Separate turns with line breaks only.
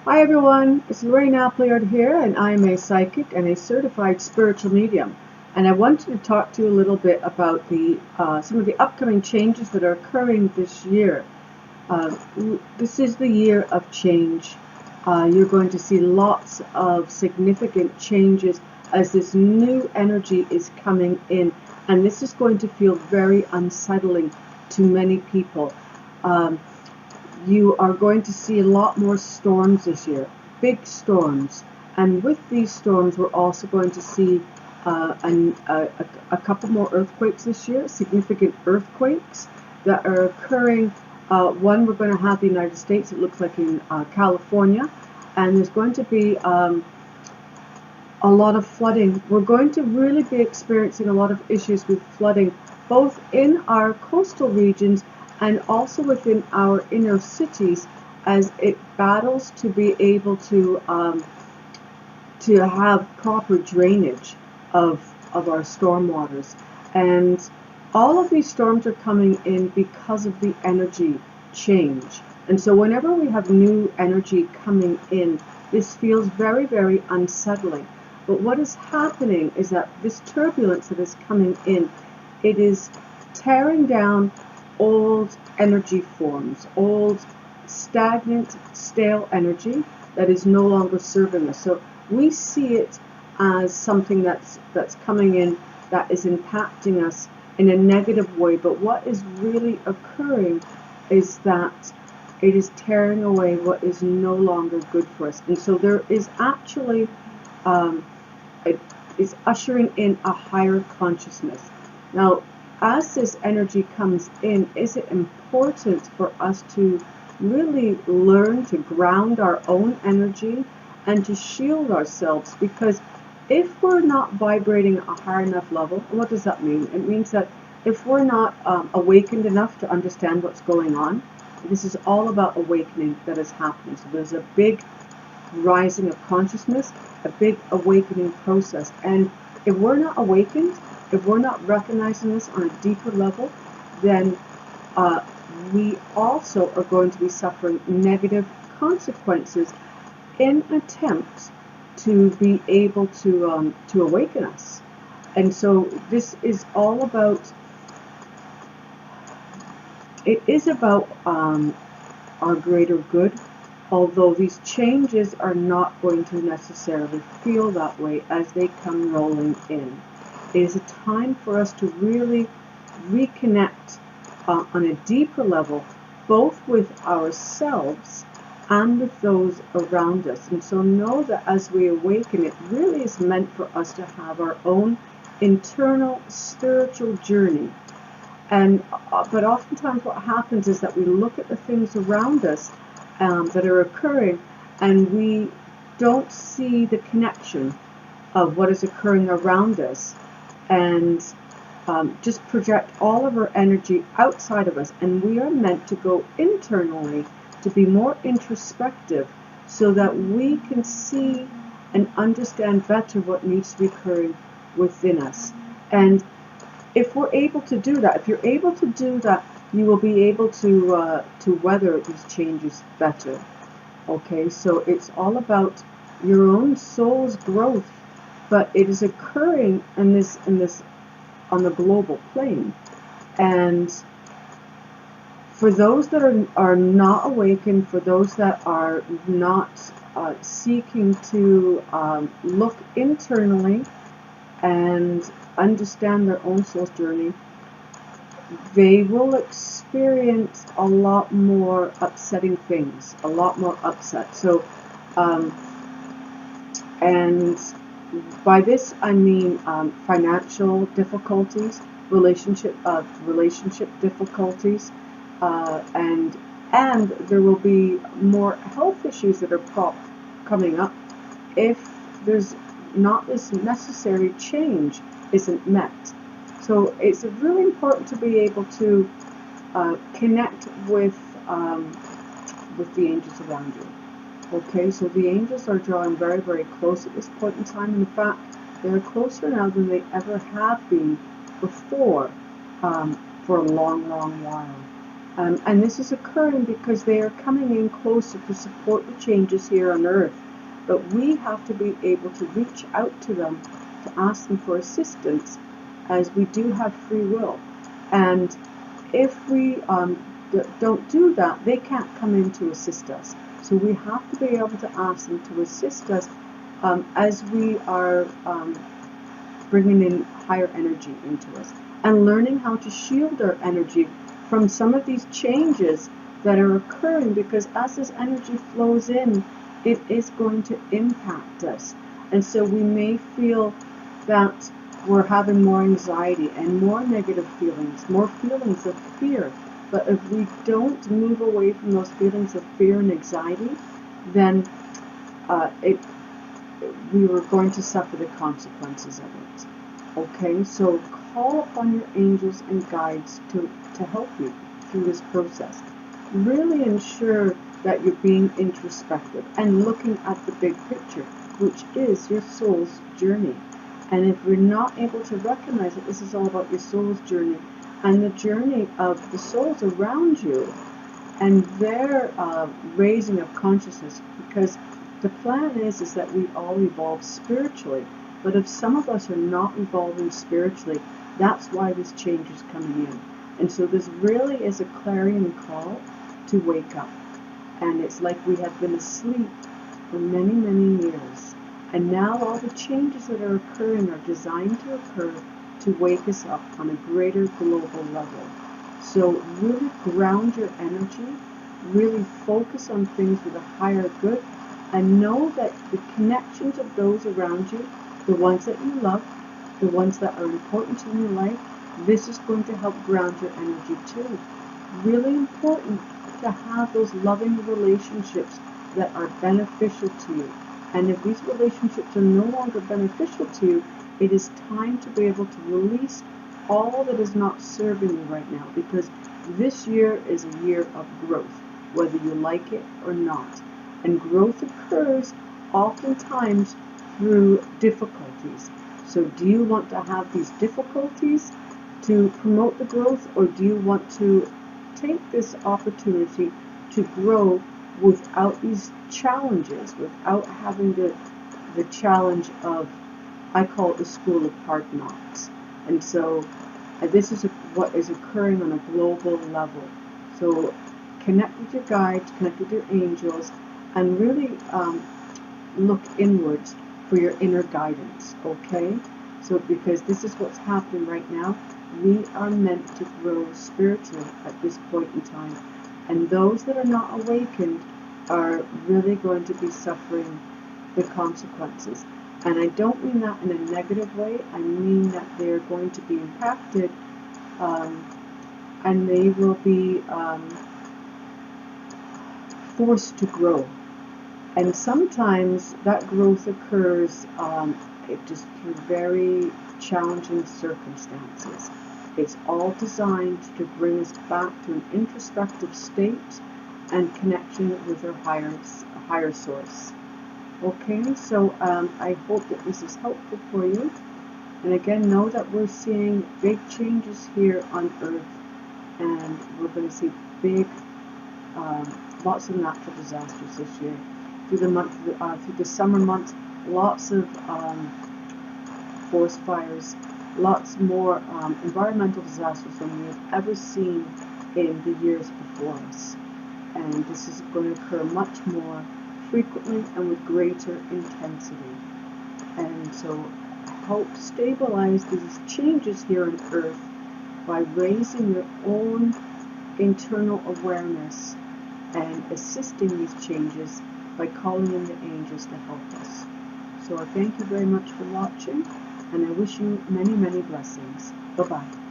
Hi everyone, it's Lorraine here, and I am a psychic and a certified spiritual medium. And I wanted to talk to you a little bit about some of the upcoming changes that are occurring this year. This is the year of change. You're going to see lots of significant changes as this new energy is coming in, and this is going to feel very unsettling to many people. Um, you are going to see a lot more storms this year, big storms. And with these storms, we're also going to see a couple more earthquakes this year, significant earthquakes that are occurring. One we're going to have in the United States, it looks like in California, and there's going to be a lot of flooding. We're going to really be experiencing a lot of issues with flooding, both in our coastal regions and also within our inner cities, as it battles to be able to have proper drainage of our storm waters. And all of these storms are coming in because of the energy change. And so whenever we have new energy coming in, this feels very, very unsettling. But what is happening is that this turbulence that is coming in, it is tearing down old energy forms, old stagnant, stale energy that is no longer serving us. So we see it as something that's coming in that is impacting us in a negative way. But what is really occurring is that it is tearing away what is no longer good for us. And so there is actually it is ushering in a higher consciousness. Now, as this energy comes in, is it important for us to really learn to ground our own energy and to shield ourselves? Because if we're not vibrating at a high enough level, what does that mean? It means that if we're not awakened enough to understand what's going on, this is all about awakening that is happening. So there's a big rising of consciousness, a big awakening process. And if we're not awakened, if we're not recognizing this on a deeper level, then we also are going to be suffering negative consequences in attempts to be able to awaken us. And so this is all about, it is about our greater good, although these changes are not going to necessarily feel that way as they come rolling in. It is a time for us to really reconnect on a deeper level, both with ourselves and with those around us. And so know that as we awaken, it really is meant for us to have our own internal spiritual journey. And but oftentimes what happens is that we look at the things around us that are occurring, and we don't see the connection of what is occurring around us, and just project all of our energy outside of us. And we are meant to go internally to be more introspective so that we can see and understand better what needs to be occurring within us. And if we're able to do that, if you're able to do that, you will be able to weather these changes better. Okay, so it's all about your own soul's growth, but it is occurring in this on the global plane. And for those that are not awakened, for those that are not seeking to look internally and understand their own soul's journey, they will experience a lot more upsetting things, a lot more upset. So, and by this I mean financial difficulties, relationship difficulties, and there will be more health issues that are coming up if there's not this necessary change isn't met. So it's really important to be able to connect with the angels around you. Okay, so the angels are drawing very, very close at this point in time. In fact, they're closer now than they ever have been before for a long, long while. And this is occurring because they are coming in closer to support the changes here on Earth. But we have to be able to reach out to them to ask them for assistance, as we do have free will. And if we don't do that, they can't come in to assist us. So we have to be able to ask them to assist us as we are bringing in higher energy into us, and learning how to shield our energy from some of these changes that are occurring, because as this energy flows in, it is going to impact us. And so we may feel that we're having more anxiety and more negative feelings, more feelings of fear. But if we don't move away from those feelings of fear and anxiety, then we were going to suffer the consequences of it. Okay, so call upon your angels and guides to help you through this process. Really ensure that you're being introspective and looking at the big picture, which is your soul's journey. And if we're not able to recognize that this is all about your soul's journey and the journey of the souls around you and their raising of consciousness, because the plan is that we all evolve spiritually. But if some of us are not evolving spiritually, that's why this change is coming in. And so this really is a clarion call to wake up. And it's like we have been asleep for many, many years. And now all the changes that are occurring are designed to occur to wake us up on a greater global level. So really ground your energy, really focus on things with a higher good, and know that the connections of those around you, the ones that you love, the ones that are important in your life, this is going to help ground your energy too. Really important to have those loving relationships that are beneficial to you. And if these relationships are no longer beneficial to you, it is time to be able to release all that is not serving you right now, because this year is a year of growth, whether you like it or not. And growth occurs oftentimes through difficulties. So do you want to have these difficulties to promote the growth, or do you want to take this opportunity to grow without these challenges, without having the challenge of, I call it the school of hard knocks. And so this is what is occurring on a global level. So connect with your guides, connect with your angels, and really look inwards for your inner guidance, okay? So because this is what's happening right now, we are meant to grow spiritually at this point in time. And those that are not awakened are really going to be suffering the consequences. And I don't mean that in a negative way. I mean that they're going to be impacted, and they will be forced to grow. And sometimes that growth occurs just through very challenging circumstances. It's all designed to bring us back to an introspective state and connection with our higher source. Okay, so I hope that this is helpful for you. And again, know that we're seeing big changes here on Earth, and we're going to see big, lots of natural disasters this year. Through the summer months, lots of forest fires, lots more environmental disasters than we have ever seen in the years before us. And this is going to occur much more frequently and with greater intensity. And so help stabilize these changes here on Earth by raising your own internal awareness and assisting these changes by calling in the angels to help us. So I thank you very much for watching, and I wish you many, many blessings. Bye-bye.